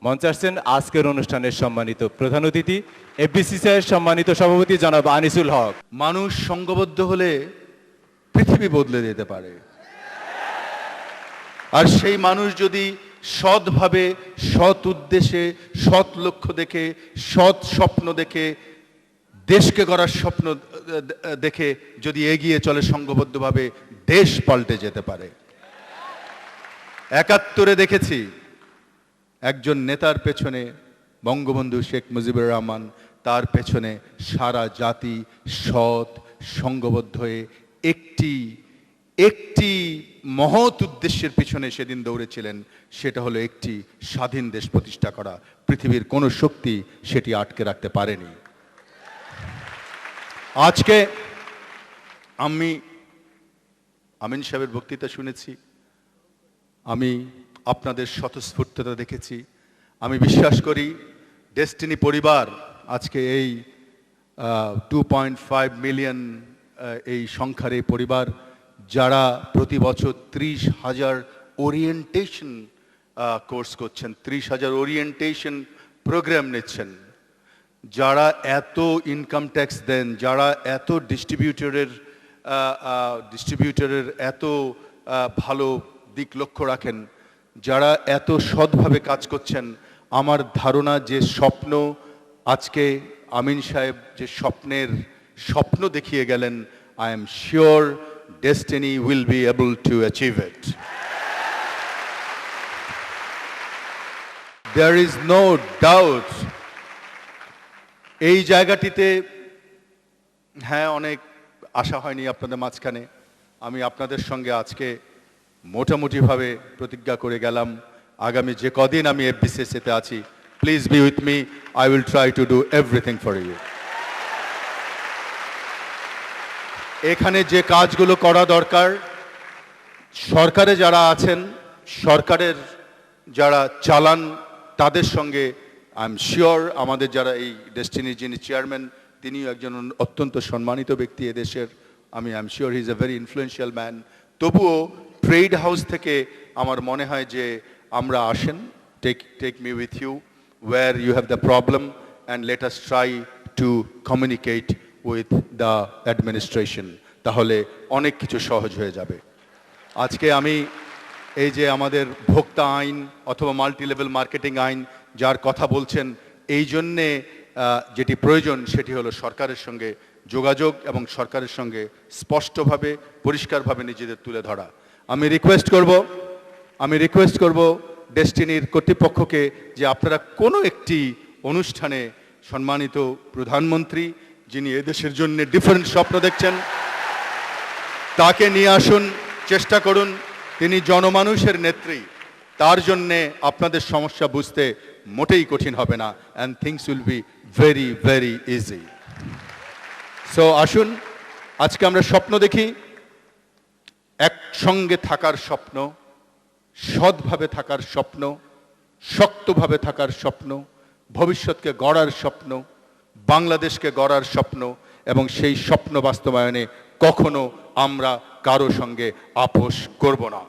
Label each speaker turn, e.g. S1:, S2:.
S1: মঞ্চে আসছেন আজকের অনুষ্ঠানের সম্মানিত প্রধান অতিথি এফবিসিসিআইয়ের সম্মানিত সভাপতি জনাব আনিসুল হক।
S2: মানুষ সংঘবদ্ধ হলে পৃথিবী বদলে যেতে পারে, আর সেই মানুষ যদি সৎভাবে, সৎ উদ্দেশ্যে, সৎ লক্ষ্য দেখে, সৎ স্বপ্ন দেখে, দেশকে গড়ার স্বপ্ন দেখে যদি এগিয়ে চলে সংঘবদ্ধভাবে, দেশ পাল্টে যেতে পারে। ৭১-এ দেখেছি একজন নেতার পেছনে, বঙ্গবন্ধু শেখ মুজিবুর রহমান, তার পেছনে সারা জাতি সৎ সংঘবদ্ধ হয়ে একটি মহৎ উদ্দেশ্যের পিছনে সেদিন দৌড়েছিলেন। সেটা হলো একটি স্বাধীন দেশ প্রতিষ্ঠা করা। পৃথিবীর কোনো শক্তি সেটি আটকে রাখতে পারেনি। আজকে আমি আমিন সাহেবের বক্তৃতা শুনেছি, আমি আপনাদের স্বতঃস্ফূর্ততা দেখেছি। আমি বিশ্বাস করি ডেস্টিনি পরিবার আজকে এই 2.5 মিলিয়ন এই সংখ্যার এই পরিবার, যারা প্রতি বছর 30,000 ওরিয়েন্টেশন কোর্স করছেন, 30,000 ওরিয়েন্টেশন প্রোগ্রাম নিচ্ছেন, যারা এত ইনকাম ট্যাক্স দেন, যারা এত ডিস্ট্রিবিউটরের এত ভালো দিক লক্ষ্য রাখেন, যারা এত সৎভাবে কাজ করছেন, আমার ধারণা যে স্বপ্ন আজকে আমিন সাহেব যে স্বপ্ন দেখিয়ে গেলেন, I am sure destiny will be able to achieve it. There is no doubt. এই জায়গাটিতে হ্যাঁ, অনেক আশা হয়নি আপনাদের মাঝখানে। আমি আপনাদের সঙ্গে আজকে মোটামুটিভাবে প্রতিজ্ঞা করে গেলাম, আগামী যে কদিন আমি এফবিসিসিতে আছি, please be with me, I will try to do everything for you. এখানে যে কাজগুলো করা দরকার, সরকারে যারা আছেন, সরকারের যারা চালান, তাদের সঙ্গে আই এম শিওর আমাদের যারা এই ডেস্টিনির যিনি চেয়ারম্যান, তিনিও একজন অত্যন্ত সম্মানিত ব্যক্তি এদেশের। আমি I am sure he is a very influential man. তবুও ট্রেড হাউস থেকে আমার মনে হয় যে আমরা আসেন, take me with you where you have the problem and let us try to communicate with the administration. তাহলে অনেক কিছু সহজ হয়ে যাবে। আজকে আমি এই যে আমাদের ভোক্তা আইন অথবা মাল্টি লেভেল মার্কেটিং আইন যার কথা বলছেন, এই জন্যে যেটি প্রয়োজন সেটি হলো সরকারের সঙ্গে যোগাযোগ এবং সরকারের সঙ্গে স্পষ্টভাবে, পরিষ্কারভাবে নিজেদের তুলে ধরা। আমি রিকোয়েস্ট করব ডেস্টিনির কর্তৃপক্ষকে যে আপনারা কোনো একটি অনুষ্ঠানে সম্মানিত প্রধানমন্ত্রী, যিনি এদেশের জন্য ডিফারেন্ট স্বপ্ন দেখছেন, তাকে নিয়ে আসুন, চেষ্টা করুন। তিনি জনমানুষের নেত্রী, তার জন্যে আপনাদের সমস্যা বুঝতে মোটেই কঠিন হবে না, and things will be very very easy. So আসুন, আজকে আমরা স্বপ্ন দেখি, একসঙ্গে থাকার স্বপ্ন, সৎভাবে থাকার স্বপ্ন, শক্তভাবে থাকার স্বপ্ন, ভবিষ্যৎকে গড়ার স্বপ্ন, বাংলাদেশকে গড়ার স্বপ্ন, এবং সেই স্বপ্ন বাস্তবায়নে কখনো আমরা কারো সঙ্গে আপোষ করব না।